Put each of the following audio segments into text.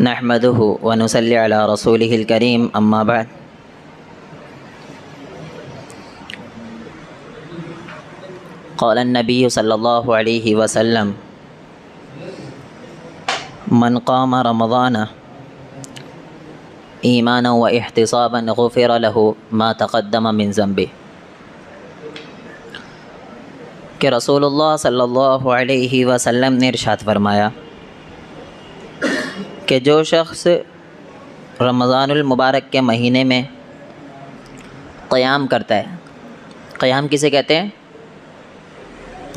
नहमदुहु व नुसल्ली अला रसूलिहिल करीम अम्मा बाद। क़ाल नबी सल्लल्लाहु अलैहि वसल्लम मन क़ाम रमज़ान ईमाना व इहतिसाबन गुफ़िर लहु मा तक़द्दम मिन ज़ंबि। कि रसूलुल्लाह सल्लल्लाहु अलैहि वसल्लम ने इरशाद फरमाया कि जो शख्स रमज़ानुल मुबारक के महीने में क़याम करता है, क़याम किसे कहते हैं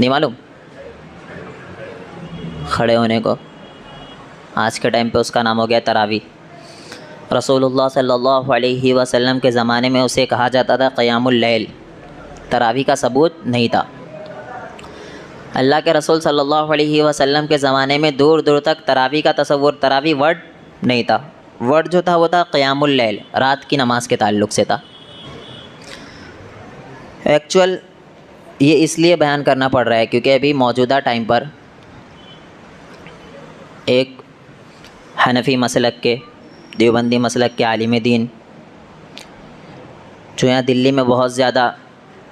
नहीं मालूम? खड़े होने को आज के टाइम पे उसका नाम हो गया तरावी। रसूलुल्लाह सल्लल्लाहु अलैहि वसल्लम के ज़माने में उसे कहा जाता था क़यामुल लैल। तरावी का सबूत नहीं था। अल्लाह के रसूल सल्लल्लाहु अलैहि वसल्लम के ज़माने में दूर दूर तक तरावी का तसव्वुर, तरावी वर्ड नहीं था। वर्ड जो था वो था क़यामुल लैल, रात की नमाज के ताल्लुक़ से था। एक्चुअल ये इसलिए बयान करना पड़ रहा है क्योंकि अभी मौजूदा टाइम पर एक हनफ़ी मसलक के, देवबंदी मसलक के आलिम दीन जो यहाँ दिल्ली में बहुत ज़्यादा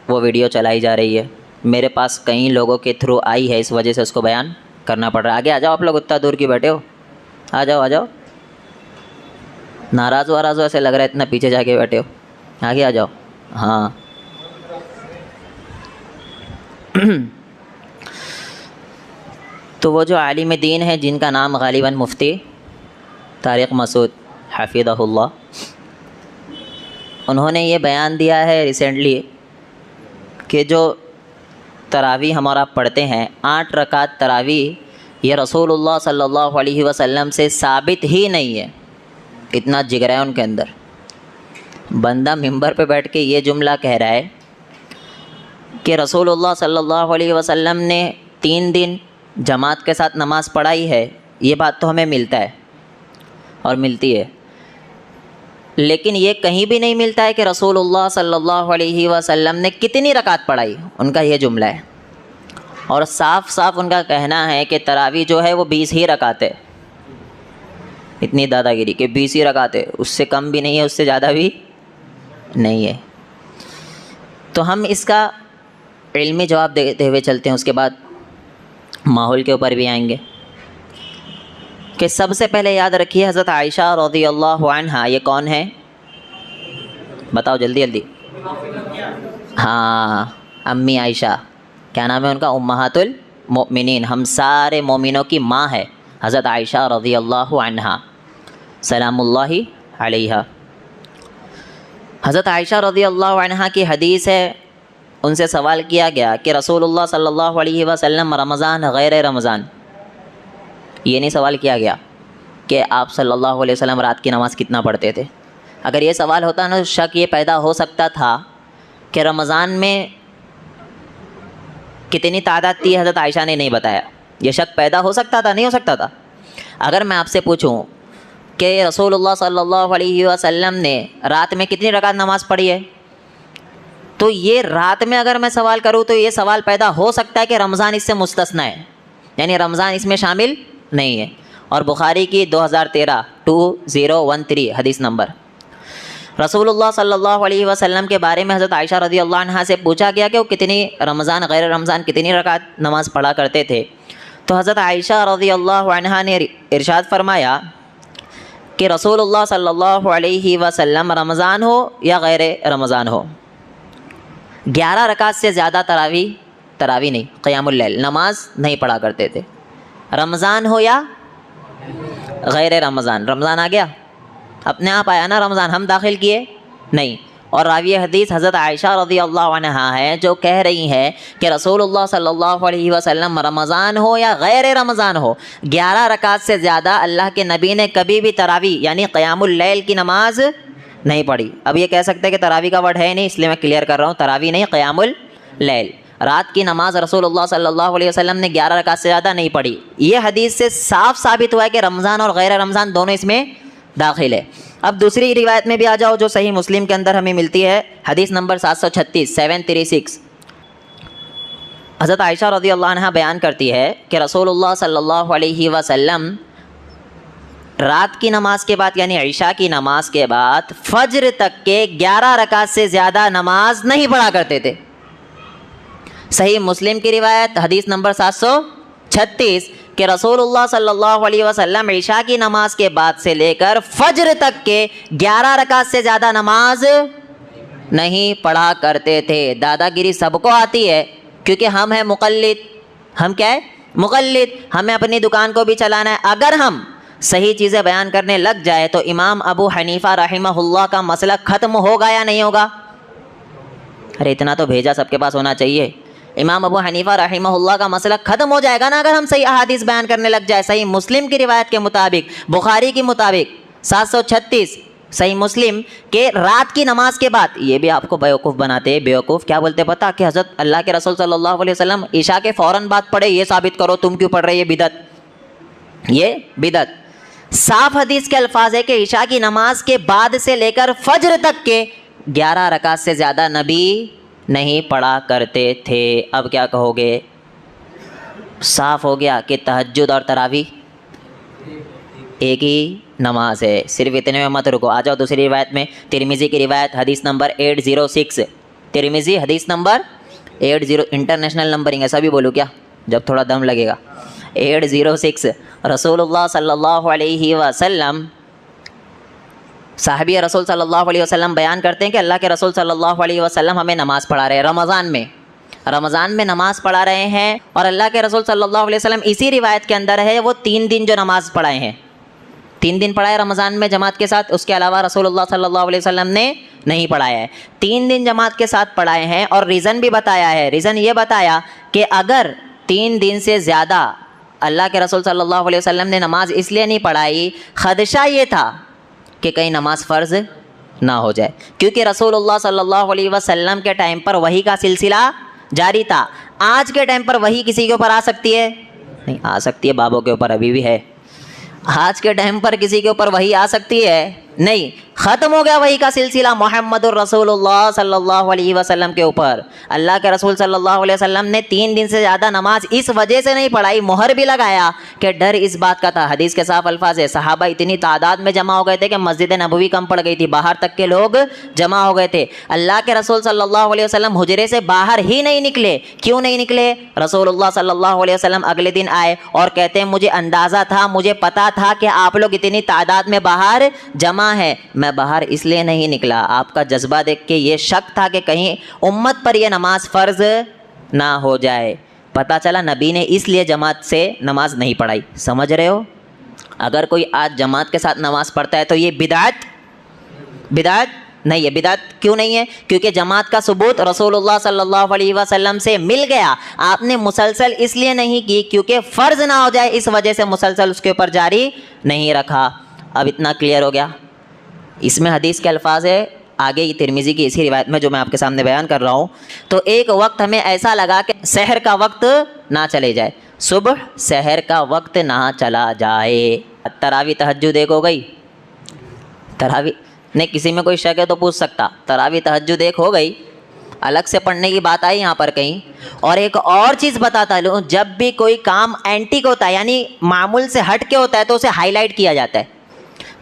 वो वीडियो चलाई जा रही है, मेरे पास कई लोगों के थ्रू आई है, इस वजह से उसको बयान करना पड़ रहा है। आगे आ जाओ, आप लोग उतना दूर की बैठे हो, आ जाओ आ जाओ। नाराज़ वाराज़ ऐसे लग रहा है, इतना पीछे जाके बैठे हो, आगे आ जाओ। हाँ तो वो जो आलिम दीन है जिनका नाम गालिबन मुफ्ती तारिक मसूद हफ़िज़हुल्लाह, उन्होंने ये बयान दिया है रिसेंटली कि जो तरावी हमारा पढ़ते हैं 8 रकात तरावी, ये रसूलुल्लाह सल्लल्लाहु अलैहि वसल्लम से साबित ही नहीं है। इतना जिगरा है उनके अंदर। बंदा मिंबर पे बैठ के ये जुमला कह रहा है कि रसूलुल्लाह सल्लल्लाहु अलैहि वसल्लम ने 3 दिन जमात के साथ नमाज़ पढ़ाई है। ये बात तो हमें मिलता है और मिलती है, लेकिन ये कहीं भी नहीं मिलता है कि रसूलुल्लाह सल्लल्लाहु अलैहि वसल्लम ने कितनी रकात पढ़ाई। उनका ये जुमला है और साफ साफ उनका कहना है कि तरावी जो है वो 20 ही रकात है। इतनी दादागिरी कि 20 ही रकात है, उससे कम भी नहीं है, उससे ज़्यादा भी नहीं है। तो हम इसका इल्मी जवाब देते हुए चलते हैं, उसके बाद माहौल के ऊपर भी आएंगे। कि सबसे पहले याद रखिए हज़रत आयशा रज़ियल्लाहु अन्हा, ये कौन है बताओ जल्दी जल्दी। हाँ, अम्मी आयशा, क्या नाम है उनका? उम्महातुल मोमिनीन, हम सारे मोमिनों की माँ है हज़रत आयशा रज़ियल्लाहु अन्हा सलामुल्लाहि अलैहा। हज़रत आयशा रज़ियल्लाहु अन्हा की हदीस है, उनसे सवाल किया गया कि रसूलुल्लाह सल्लल्लाहु अलैहि वसल्लम रमज़ान गैर रमज़ान, ये नहीं सवाल किया गया कि आप सल्लल्लाहु अलैहि वसल्लम रात की नमाज़ कितना पढ़ते थे। अगर ये सवाल होता ना, शक ये पैदा हो सकता था कि रमज़ान में कितनी तादाद थी, हज़रत आयशा ने नहीं बताया। ये शक पैदा हो सकता था, नहीं हो सकता था? अगर मैं आपसे पूछूं कि रसूलुल्लाह सल्लल्लाहु अलैहि वसल्लम ने रात में कितनी रकात नमाज़ पढ़ी है, तो ये रात में अगर मैं सवाल करूँ तो ये सवाल पैदा हो सकता है कि रमज़ान इससे मुस्तस्ना है, यानी रमज़ान इसमें शामिल नहीं है। और बुखारी की 2013 हदीस नंबर, रसूलुल्लाह सल्लल्लाहु अलैहि वसल्लम के बारे में हज़रत आयशा रज़ियल्लाहु अन्हा से पूछा गया कि वो कितनी रमज़ान गैर रमज़ान कितनी रकात नमाज़ पढ़ा करते थे। तो हज़रत आयशा रज़ियल्लाहु अन्हा ने इरशाद फरमाया कि रसूलुल्लाह सल्लल्लाहु अलैहि वसल्लम रमज़ान हो या गैर रमज़ान हो, 11 रकात से ज़्यादा तरावी नहीं, क़यामुल लैल नमाज नहीं पढ़ा करते थे, रमज़ान हो या गैर रमज़ान। रमज़ान आ गया, अपने आप आया ना रमज़ान, हम दाखिल किए नहीं। और रावी हदीस हज़रत आयशा रज़ियल्लाहु अन्हा है जो कह रही हैं कि रसूलुल्लाह सल्लल्लाहु अलैहि वसल्लम रमज़ान हो या गैर रमज़ान हो, 11 रकात से ज़्यादा अल्लाह के नबी ने कभी भी तरावी यानी क़यामुल लैल की नमाज नहीं पढ़ी। अब ये कह सकते हैं कि तरावी का वर्ड है नहीं, इसलिए मैं क्लियर कर रहा हूँ, तरावी नहीं, क़यामुल लैल, रात की नमाज रसूलुल्लाह सल्लल्लाहु अलैहि वसल्लम ने 11 रकात से ज़्यादा नहीं पढ़ी। ये हदीस से साफ साबित हुआ है कि रमज़ान और गैर रमज़ान दोनों इसमें दाखिल है। अब दूसरी रिवायत में भी आ जाओ जो सही मुस्लिम के अंदर हमें मिलती है, हदीस नंबर 736 हज़रत आयशा रज़ियल्लाहु अन्हा बयान करती है कि रसूलुल्लाह सल्लल्लाहु अलैहि वसल्लम रात की नमाज के बाद यानी ईशा की नमाज के बाद फज्र तक के 11 रकात से ज़्यादा नमाज नहीं पढ़ा करते थे। सही मुस्लिम की रिवायत हदीस नंबर 736 कि रसूलुल्लाह सल्लल्लाहु अलैहि वसल्लम ईशा की नमाज के बाद से लेकर फज्र तक के 11 रकात से ज़्यादा नमाज नहीं पढ़ा करते थे। दादागिरी सबको आती है क्योंकि हम हैं मुक़ल्लिद। हम क्या है? मुक़ल्लिद। हमें अपनी दुकान को भी चलाना है। अगर हम सही चीज़ें बयान करने लग जाए तो इमाम अबू हनीफ़ा रहमहुल्लाह का मसला ख़त्म होगा या नहीं होगा? अरे इतना तो भेजा सबके पास होना चाहिए। इमाम अबू हनीफ़ा रहमहुल्लाह का मसला ख़त्म हो जाएगा ना अगर हम सही अहादीस बयान करने लग जाए। सही मुस्लिम की रिवायत के मुताबिक, बुखारी के मुताबिक 736 सही मुस्लिम के रात की नमाज के बाद, ये भी आपको बेवकूफ़ बनाते हैं। बेवकूफ़ क्या बोलते पता? कि हज़रत अल्लाह के रसूल सल्लल्लाहु अलैहि वसल्लम ईशा के फ़ौरन बाद पढ़े, ये साबित करो, तुम क्यों पढ़ रहे? ये बिदत, ये बिदत। साफ हदीस के अल्फाज है कि ईशा की नमाज के बाद से लेकर फज्र तक के 11 रकात से ज़्यादा नबी नहीं पढ़ा करते थे। अब क्या कहोगे? साफ हो गया कि तहज्जुद और तरावी एक ही नमाज है। सिर्फ इतने में मत रुको, आ जाओ दूसरी रिवायत में। तिरमिज़ी की रिवायत हदीस नंबर 806, तिरमिज़ी हदीस नंबर 80, इंटरनेशनल नंबरिंग है, सभी बोलूँ क्या जब थोड़ा दम लगेगा। 806 रसूलुल्लाह सल्लल्लाहु अलैहि वसल्लम, साहबी रसूल सल्लल्लाहु अलैहि वसल्लम बयान करते हैं कि अल्लाह के रसूल सल्लल्लाहु अलैहि वसल्लम हमें नमाज़ पढ़ा रहे हैं रमज़ान में नमाज़ पढ़ा रहे हैं। और अल्लाह के रसूल सल्लल्लाहु अलैहि वसल्लम, इसी रिवायत के अंदर है, वो 3 दिन जो नमाज़ पढ़ाए हैं, 3 दिन पढ़ाए रमज़ान में जमात के साथ। उसके अलावा रसूलुल्लाह सल्लल्लाहु अलैहि वसल्लम ने नहीं पढ़ाया है। 3 दिन जमात के साथ पढ़ाए हैं और रीज़न भी बताया है। रीज़न ये बताया कि अगर 3 दिन से ज़्यादा अल्लाह के रसूल सल्लल्लाहु अलैहि वसल्लम ने नमाज़ इसलिए नहीं पढ़ाई, खदशा ये था कि कहीं नमाज फ़र्ज़ ना हो जाए, क्योंकि रसूलुल्लाह सल्लल्लाहु अलैहि वसल्लम के टाइम पर वही का सिलसिला जारी था। आज के टाइम पर वही किसी के ऊपर आ सकती है? नहीं आ सकती है, बाबों के ऊपर अभी भी है। आज के टाइम पर किसी के ऊपर वही आ सकती है? नहीं, ख़त्म हो गया वही का सिलसिला मोहम्मदुर रसूलुल्लाह सल्लल्लाहु अलैहि वसल्लम के ऊपर। अल्लाह के रसूल सल्लल्लाहु अलैहि वसल्लम ने 3 दिन से ज़्यादा नमाज इस वजह से नहीं पढ़ाई, मोहर भी लगाया कि डर इस बात का था। हदीस के साफ अल्फाज है, सहाबा इतनी तादाद में जमा हो गए थे कि मस्जिद नबवी कम पड़ गई थी, बाहर तक के लोग जमा हो गए थे। अल्लाह के रसूल सल्लल्लाहु अलैहि वसल्लम हुजरे से बाहर ही नहीं निकले। क्यों नहीं निकले? रसूलुल्लाह सल्लल्लाहु अलैहि वसल्लम अगले दिन आए और कहते हैं मुझे अंदाज़ा था, मुझे पता था कि आप लोग इतनी तादाद में बाहर जमा है, मैं बाहर इसलिए नहीं निकला। आपका जज्बा देख के ये शक था कि कहीं उम्मत पर यह नमाज फ़र्ज़ ना हो जाए। पता चला नबी ने इसलिए जमात से नमाज नहीं पढ़ाई। समझ रहे हो? अगर कोई आज जमात के साथ नमाज पढ़ता है तो ये बिदात नहीं है। बिदात क्यों नहीं है? क्योंकि जमात का सबूत रसूलुल्लाह सल्लल्लाहु अलैहि वसल्लम से मिल गया। आपने मुसलसल इसलिए नहीं की क्योंकि फ़र्ज़ ना हो जाए, इस वजह से मुसलसल उसके ऊपर जारी नहीं रखा। अब इतना क्लियर हो गया। इसमें हदीस के अल्फाज है आगे ये तिरमिज़ी की इसी रिवायत में जो मैं आपके सामने बयान कर रहा हूँ। तो एक वक्त हमें ऐसा लगा कि सहर का वक्त ना चले जाए, सुबह सहर का वक्त ना चला जाए। तरावी तहज्जुद एक हो गई। तरावी नहीं, किसी में कोई शक है तो पूछ सकता। तरावी तहज्जुद एक हो गई, अलग से पढ़ने की बात आई यहाँ पर कहीं। और एक और चीज़ बताता हूँ, जब भी कोई काम एंटीक होता है यानी मामूल से हट के होता है तो उसे हाईलाइट किया जाता है।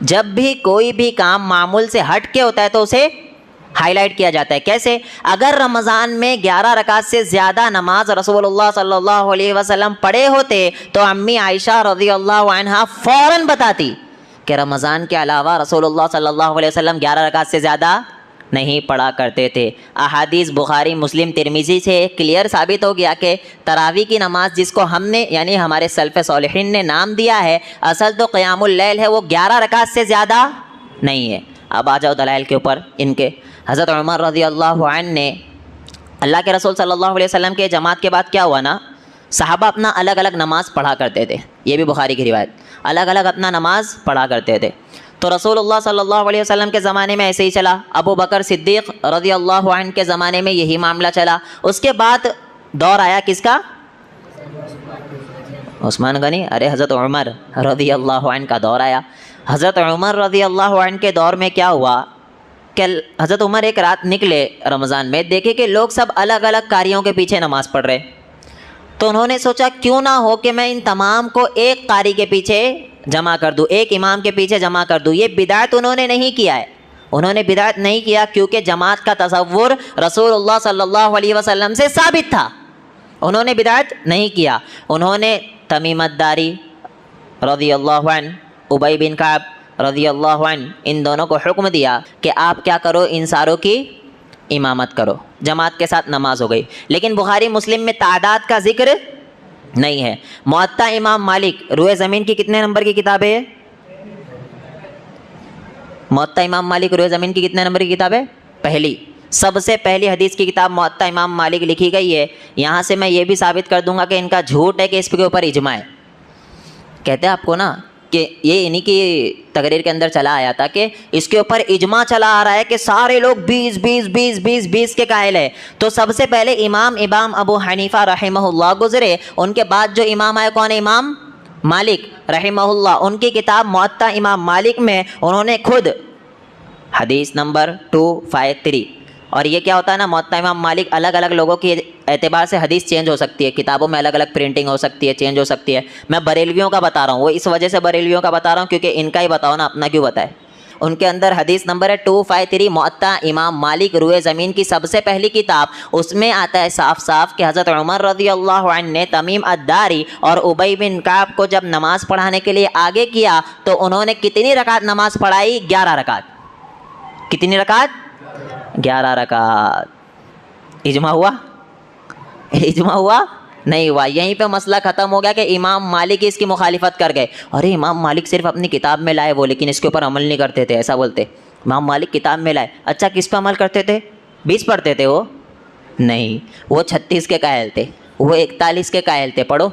जब भी कोई भी काम मामूल से हट के होता है तो उसे हाईलाइट किया जाता है। कैसे? अगर रमज़ान में 11 रकात से ज़्यादा नमाज रसूलुल्लाह सल्लल्लाहु अलैहि वसल्लम पढ़े होते तो अम्मी आयशा रज़ियल्लाहु अन्हा फ़ौरन बताती कि रमज़ान के अलावा रसूलुल्लाह सल्लल्लाहु अलैहि वसल्लम 11 रकात से ज़्यादा नहीं पढ़ा करते थे। अहादीस बुखारी, मुस्लिम, तिरमिज़ी से क्लियर साबित हो गया कि तरावी की नमाज जिसको हमने यानी हमारे सल्फ़ सालिहीन ने नाम दिया है, असल तो क़यामुल लैल है, वो 11 रकात से ज़्यादा नहीं है। अब आ जाओ दलाइल के ऊपर इनके। हज़रत उमर रज़ियल्लाहु अन्हु ने अल्लाह के रसूल सल्लल्लाहु अलैहि वसल्लम के जमात के बाद क्या हुआ ना, सहाबा अपना अलग अलग नमाज़ पढ़ा करते थे। ये भी बुखारी की रिवायत, अलग अलग अपना नमाज पढ़ा करते थे। तो रसूलुल्लाह सल्लल्लाहु अलैहि वसल्लम के ज़माने में ऐसे ही चला। अबू बकर सिद्दीक़ रज़ियल्लाहु अन्हु के ज़माने में यही मामला चला। उसके बाद दौर आया किसका? उस्मान गनी, अरे हज़रत उमर रज़ियल्लाहु अन्हु का दौर आया। हज़रत उमर रज़ियल्लाहु अन्हु के दौर में क्या हुआ कि हज़रत उमर एक रात निकले रमज़ान में, देखे कि लोग सब अलग अलग कारियों के पीछे नमाज़ पढ़ रहे। तो उन्होंने सोचा क्यों ना हो कि मैं इन तमाम को एक कारी के पीछे जमा कर दूँ, एक इमाम के पीछे जमा कर दूँ। ये बिदात उन्होंने नहीं किया है, उन्होंने बिदात नहीं किया क्योंकि जमात का तसव्वुर रसूलुल्लाह सल्लल्लाहु अलैहि वसल्लम से साबित था। उन्होंने बिदात नहीं किया। उन्होंने तमीमतदारी रज़ियल्लाहु अन्हु, उबई बिन काब रज़ियल्लाहु अन्हु, इन दोनों को हुक्म दिया कि आप क्या करो, इन सारों की इमामत करो, जमात के साथ नमाज हो गई। लेकिन बुखारी मुस्लिम में तादाद का जिक्र नहीं है। मुअत्ता इमाम मालिक रुए ज़मीन की कितने नंबर की किताब है? मुअत्ता इमाम मालिक रुए ज़मीन की कितने नंबर की किताब है? पहली, सबसे पहली हदीस की किताब मुअत्ता इमाम मालिक लिखी गई है। यहाँ से मैं ये भी साबित कर दूंगा कि इनका झूठ है कि इसके ऊपर इजमा है। कहते हैं आपको ना कि ये इन्हीं की तकरीर के अंदर चला आया था कि इसके ऊपर इजमा चला आ रहा है कि सारे लोग 20 के कायल है। तो सबसे पहले इमाम अबू हनीफा रहमहुल्लाह गुजरे, उनके बाद जो इमाम आए कौन है? इमाम मालिक रहमहुल्लाह। उनकी किताब मुअत्ता इमाम मालिक में उन्होंने खुद हदीस नंबर 253, और ये क्या होता है ना, मुअत्ता इमाम मालिक अलग अलग लोगों की एतबार से हदीस चेंज हो सकती है, किताबों में अलग अलग प्रिंटिंग हो सकती है, चेंज हो सकती है। मैं बरेलवियों का बता रहा हूँ, वो इस वजह से बरेलवियों का बता रहा हूँ क्योंकि इनका ही बताओ ना, अपना क्यों बताए। उनके अंदर हदीस नंबर है 253, मुअत्ता इमाम मालिक रुए ज़मीन की सबसे पहली किताब। उसमें आता है साफ साफ कि हज़रत उमर रज़ियल्लाहु अन्हु ने तमीम अद्दारी और उबई बिन काब को जब नमाज़ पढ़ाने के लिए आगे किया तो उन्होंने कितनी रकात नमाज़ पढ़ाई? 11 रकात। कितनी रकात? 11 रकात। इजमा हुआ? इजमा हुआ? नहीं हुआ। यहीं पे मसला ख़त्म हो गया कि इमाम मालिक इसकी मुखालिफत कर गए। अरे इमाम मालिक सिर्फ अपनी किताब में लाए वो, लेकिन इसके ऊपर अमल नहीं करते थे, ऐसा बोलते। इमाम मालिक किताब में लाए, अच्छा किस पे अमल करते थे? 20 पढ़ते थे वो? नहीं, वो 36 के कायल थे, वो 41 के कायल थे। पढ़ो,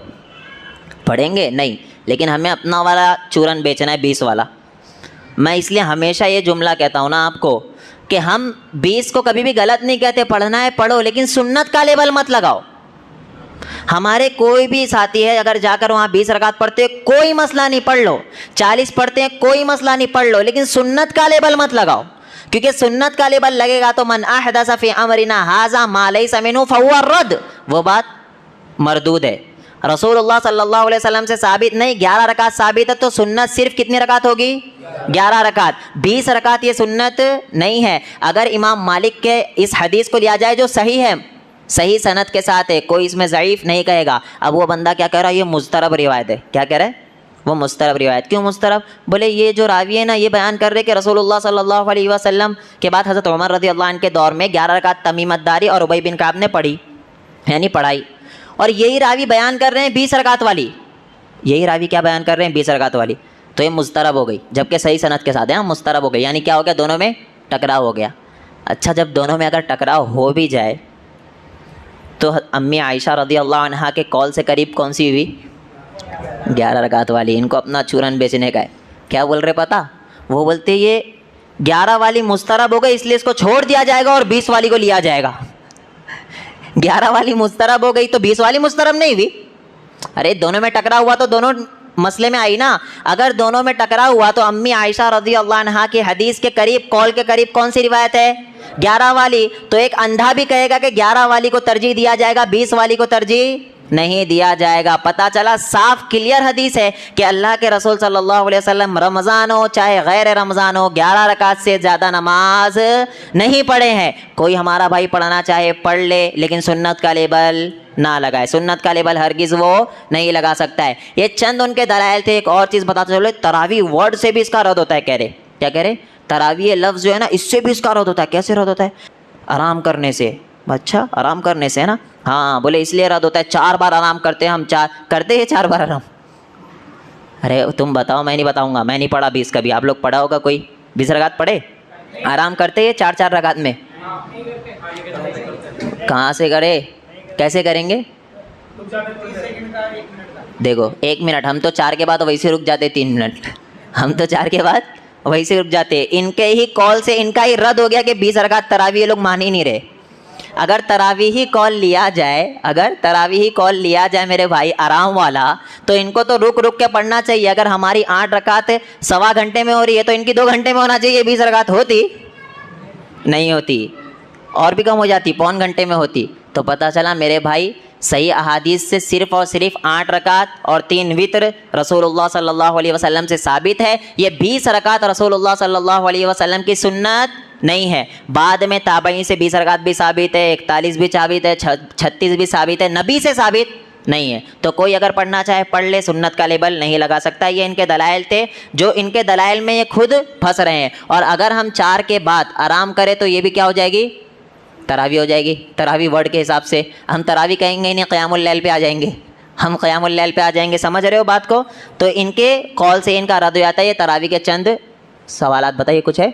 पढ़ेंगे नहीं, लेकिन हमें अपना वाला चूरन बेचना है, 20 वाला। मैं इसलिए हमेशा ये जुमला कहता हूँ ना आपको कि हम 20 को कभी भी गलत नहीं कहते, पढ़ना है पढ़ो, लेकिन सुन्नत का लेबल मत लगाओ। हमारे कोई भी साथी है अगर जाकर वहाँ 20 रकात पढ़ते हैं कोई मसला नहीं, पढ़ लो। 40 पढ़ते हैं कोई मसला नहीं, पढ़ लो, लेकिन सुन्नत का लेबल मत लगाओ, क्योंकि सुन्नत का लेबल लगेगा तो मन अहदस फी अमरिना हाज़ा मा लैसा मिन्हु फहुवा रद्द, वो बात मरदूद है। रसूलुल्लाह सल्लल्लाहु अलैहि वसल्लम से साबित नहीं, 11 रकात साबित है, तो सुन्नत सिर्फ कितनी रकात होगी? 11 रकात। 20 रकात ये सुन्नत नहीं है। अगर इमाम मालिक के इस हदीस को लिया जाए जो सही है, सही सनद के साथ है, कोई इसमें ज़ईफ़ नहीं कहेगा। अब वो बंदा क्या कह रहा है? ये मुस्तरब रिवायत है। क्या कह रहा है? वो मुस्तरब रिवायत। क्यों मुस्तरब? बोले ये जो रावी है ना, ये बयान कर रहे कि रसूलुल्लाह सल्लल्लाहु अलैहि वसल्लम के बाद हज़रत उमर रज़ियल्लाहु अन्हु के दौर में 11 रकात तमीमतदारी और उबई बिन काब ने पढ़ी, यानी पढ़ाई। और यही रावी बयान कर रहे हैं 20 रकात वाली। यही रावी क्या बयान कर रहे हैं? 20 रकात वाली। तो ये मुस्तरब हो गई, जबकि सही सनद के साथ है। मुस्तरब हो गई, यानी क्या हो गया? दोनों में टकराव हो गया। अच्छा, जब दोनों में अगर टकराव हो भी जाए तो अम्मी आयशा रज़ियल्लाहु अन्हा के कॉल से करीब कौन सी हुई? 11 रकात वाली। इनको अपना चूरन बेचने का है। क्या बोल रहे पता? वो बोलते ये 11 वाली मुस्तरब हो गई इसलिए इसको छोड़ दिया जाएगा और 20 वाली को लिया जाएगा। 11 वाली मुस्तरब हो गई तो 20 वाली मुस्तरब नहीं हुई। अरे दोनों में टकराव हुआ तो दोनों मसले में आई ना। अगर दोनों में टकराव हुआ तो अम्मी आयशा रज़ियल्लाहु अन्हा की हदीस के करीब, कॉल के करीब कौन सी रिवायत है? 11 वाली। तो एक अंधा भी कहेगा कि 11 वाली को तरजीह दिया जाएगा, 20 वाली को तरजीह नहीं दिया जाएगा। पता चला साफ क्लियर हदीस है कि अल्लाह के रसूल सल्लल्लाहु अलैहि वसल्लम रमज़ान हो चाहे गैर रमज़ान हो 11 रकात से ज़्यादा नमाज नहीं पढ़े हैं। कोई हमारा भाई पढ़ना चाहे पढ़ ले, लेकिन सुन्नत का लेबल ना लगाए। सुन्नत का लेबल हरगिज़ वो नहीं लगा सकता है। ये चंद उनके दलाइल थे। एक और चीज़ बताते चलो, तरावी वर्ड से भी इसका रद्द होता है। कह रहे क्या कह रहे? तरावी लफ्ज़ जो है ना, इससे भी इसका रद्द होता है। कैसे रद्द होता है? आराम करने से। अच्छा, आराम करने से है ना? हाँ, बोले इसलिए रद्द होता है। 4 बार आराम करते हैं हम, 4 करते हैं 4 बार आराम। अरे तुम बताओ, मैं नहीं बताऊंगा। मैं नहीं पढ़ा 20 कभी। आप लोग पढ़ा होगा कोई? 20 रकात पढ़े? आराम करते हैं 4-4 रकात में? कहाँ से करे? कैसे करेंगे? देखो 1 मिनट, हम तो 4 के बाद वैसे रुक जाते। 3 मिनट हम तो 4 के बाद वैसे रुक जाते। इनके ही कॉल से इनका ही रद्द हो गया कि 20 रकात तरावी ये लोग मान ही नहीं रहे। अगर तरावी ही कॉल लिया जाए, अगर तरावी ही कॉल लिया जाए मेरे भाई आराम वाला, तो इनको तो रुक रुक के पढ़ना चाहिए। अगर हमारी 8 रकात 1.25 घंटे में हो रही है तो इनकी 2 घंटे में होना चाहिए। 20 रकात होती नहीं होती। और भी कम हो जाती, पौन घंटे में होती। तो पता चला मेरे भाई सही अहादीस से सिर्फ़ और सिर्फ 8 रकात और 3 वित्र रसूलुल्लाह सल्लल्लाहु अलैहि वसल्लम से साबित है। ये 20 रकात रसूलुल्लाह सल्लल्लाहु अलैहि वसल्लम की सुन्नत नहीं है। बाद में ताबई से 20 रकात भी साबित है, 41 भी साबित है, 36 भी साबित है, नबी से साबित नहीं है। तो कोई अगर पढ़ना चाहे पढ़ ले, सुन्नत का लेबल नहीं लगा सकता। ये इनके दलाइल थे, जो इनके दलाइल में ये खुद फंस रहे हैं। और अगर हम 4 के बाद आराम करें तो ये भी क्या हो जाएगी, तरावी हो जाएगी। तरावी वर्ड के हिसाब से हम तरावी कहेंगे नहीं, क़यामुल लैल पे आ जाएंगे, हम क़यामुल लैल पे आ जाएंगे। समझ रहे हो बात को? तो इनके कौल से इनका रद्द हो जाता है। ये तरावी के चंद सवालात बताइए, कुछ है?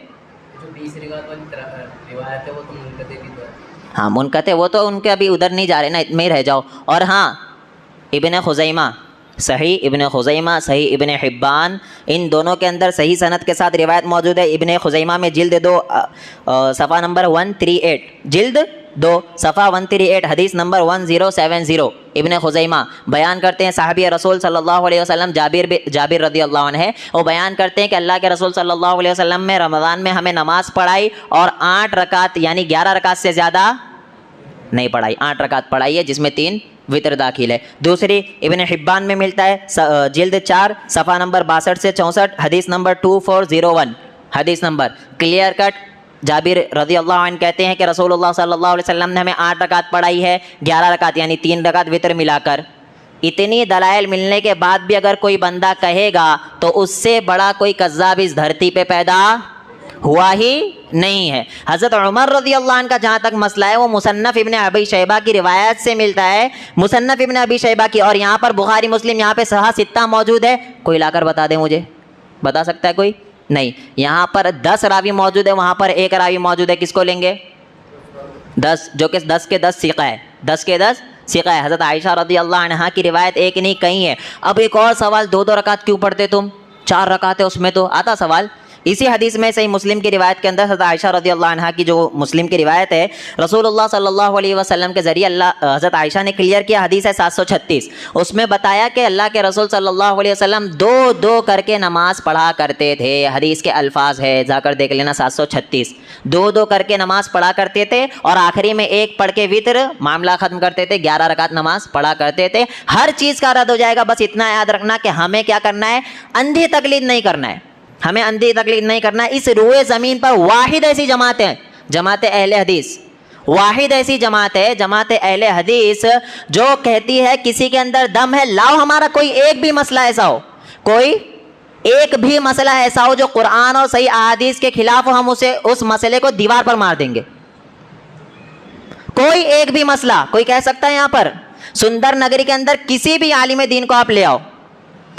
हाँ मुनक़ते, वो तो उनके अभी उधर नहीं जा रहे ना, इतने ही रह जाओ। और हाँ, इब्न खुज़ैमा, सही इब्न खुज़ैमा, सही इब्न हिब्बान, इन दोनों के अंदर सही सनद के साथ रिवायत मौजूद है। इब्न खुज़ैमा में जिल्द 2 सफ़ा नंबर 138, जिल्द 2 सफ़ा 138, हदीस नंबर 1070। इब्न खुज़ैमा बयान करते हैं, साहबी रसूल सल्लल्लाहु अलैहि वसल्लम जाबिर रज़ियल्लाहु अन्हु है, वो बयान करते हैं कि अल्लाह के रसूल सल्लल्लाहु अलैहि वसल्लम में रमज़ान में हमें नमाज़ पढ़ाई और 8 रकात यानी 11 रकात से ज़्यादा नहीं पढ़ाई, 8 रकात पढ़ाई है, जिसमें 3 वितर दाखिल है। दूसरी इब्न हिब्बान में मिलता है, जिल्द 4 सफ़ा नंबर 62 से 64, हदीस नंबर 2401, हदीस नंबर क्लियर कट। जाबिर रज़ियल्लाहु अन्हु कहते हैं कि रसूलुल्लाह सल्लल्लाहु अलैहि वसल्लम ने हमें 8 रकात पढ़ाई है, 11 रकात यानी 3 रकात वितर मिलाकर। इतनी दलाइल मिलने के बाद भी अगर कोई बंदा कहेगा तो उससे बड़ा कोई कज़्ज़ाब इस धरती पे पैदा हुआ ही नहीं है। हज़रत उमर रज़ियल्लाहु अन्हु का जहाँ तक मसला है वो मुसन्नफ़ इब्न अबी शैबा की रिवायत से मिलता है, मुसन्नफ़ इब्न अबी शैबा की। और यहाँ पर बुखारी मुस्लिम, यहाँ पे सहा सित्ता मौजूद है। कोई लाकर बता दे मुझे, बता सकता है कोई? नहीं। यहाँ पर 10 रावी मौजूद है, वहाँ पर 1 रावी मौजूद है। किसको लेंगे? 10, जो कि 10 के 10 सिक़ा है, 10 के 10 सिक़ा है। हज़रत आयशा रज़ियल्लाहु अन्हा की रिवायत एक नहीं कहीं है। अब एक और सवाल, 2-2 रकात क्यों पढ़ते तुम? 4 रकात है उसमें, तो आता सवाल। इसी हदीस में सही मुस्लिम की रिवायत के अंदर हज़रत आयशा रज़ियल्लाहु अन्हा की जो मुस्लिम की रिवायत है, रसूलुल्लाह सल्लल्लाहु अलैहि वसल्लम के ज़रिए हज़रत आयशा ने क्लियर किया, हदीस है 736। उसमें बताया कि अल्लाह के रसूल सल्लल्लाहु अलैहि वसल्लम 2-2 करके नमाज़ पढ़ा करते थे। हदीस के अल्फाज है, जाकर देख लेना, 736। 2-2 करके नमाज़ पढ़ा करते थे और आखिरी में 1 पढ़ के वित्र मामला ख़त्म करते थे। 11 रकात नमाज़ पढ़ा करते थे। हर चीज़ का रद्द हो जाएगा। बस इतना याद रखना कि हमें क्या करना है, अंधी तकलीद नहीं करना है, हमें अंधी तकलीद नहीं करना है। इस रूए ज़मीन पर वाहिद ऐसी जमात है, जमात अहले हदीस, वाहिद ऐसी जमात है, जमात अहले हदीस, जो कहती है किसी के अंदर दम है, लाओ हमारा कोई एक भी मसला ऐसा हो, कोई एक भी मसला ऐसा हो जो कुरान और सही अहादीस के खिलाफ हो, हम उसे उस मसले को दीवार पर मार देंगे। कोई एक भी मसला कोई कह सकता है। यहाँ पर सुंदर नगरी के अंदर किसी भी आलिम दीन को आप ले आओ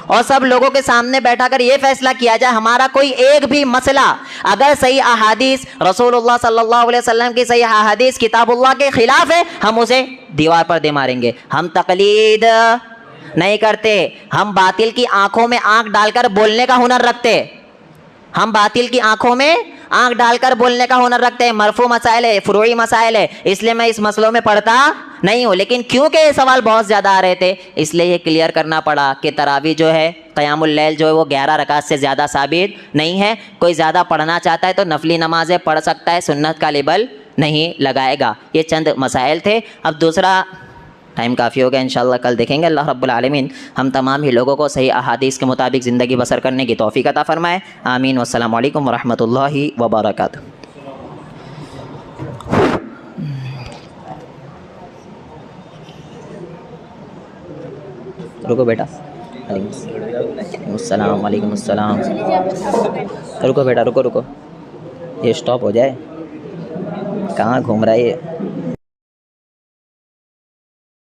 और सब लोगों के सामने बैठा कर ये फैसला किया जाए, हमारा कोई एक भी मसला अगर सही अहादीस रसूलुल्लाह सल्लल्लाहु अलैहि वसल्लम की सही अहादीस किताबुल्लाह के खिलाफ है, हम उसे दीवार पर दे मारेंगे। हम तकलीद नहीं करते, हम बातिल की आंखों में आंख डालकर बोलने का हुनर रखते, हम बातिल की आंखों में आंख डालकर बोलने का हुनर रखते हैं। मरफू मसाइल है, फुरूई मसाइल है, इसलिए मैं इस मसलों में पढ़ता नहीं हूँ। लेकिन क्योंकि ये सवाल बहुत ज़्यादा आ रहे थे, इसलिए ये क्लियर करना पड़ा कि तरावी जो है, क़यामुल लैल जो है, वो 11 रकात से ज़्यादा साबित नहीं है। कोई ज़्यादा पढ़ना चाहता है तो नफली नमाज़ें पढ़ सकता है, सुन्नत का लेबल नहीं लगाएगा। ये चंद मसाइल थे। अब दूसरा, टाइम काफ़ी हो गया, इंशाअल्लाह कल देखेंगे। अल्लाह रब्बुल आलमीन हम तमाम ही लोगों को सही अहादीस के मुताबिक ज़िंदगी बसर करने की तौफ़ीक़ अता फ़रमाए। आमीन। वस्सलामु अलैकुम वरहमतुल्लाहि वबरकातुहू। रुको बेटा, वालेकुम अस्सलाम। रुको बेटा, रुको, ये स्टॉप हो जाए। कहाँ घूम रहा है ये?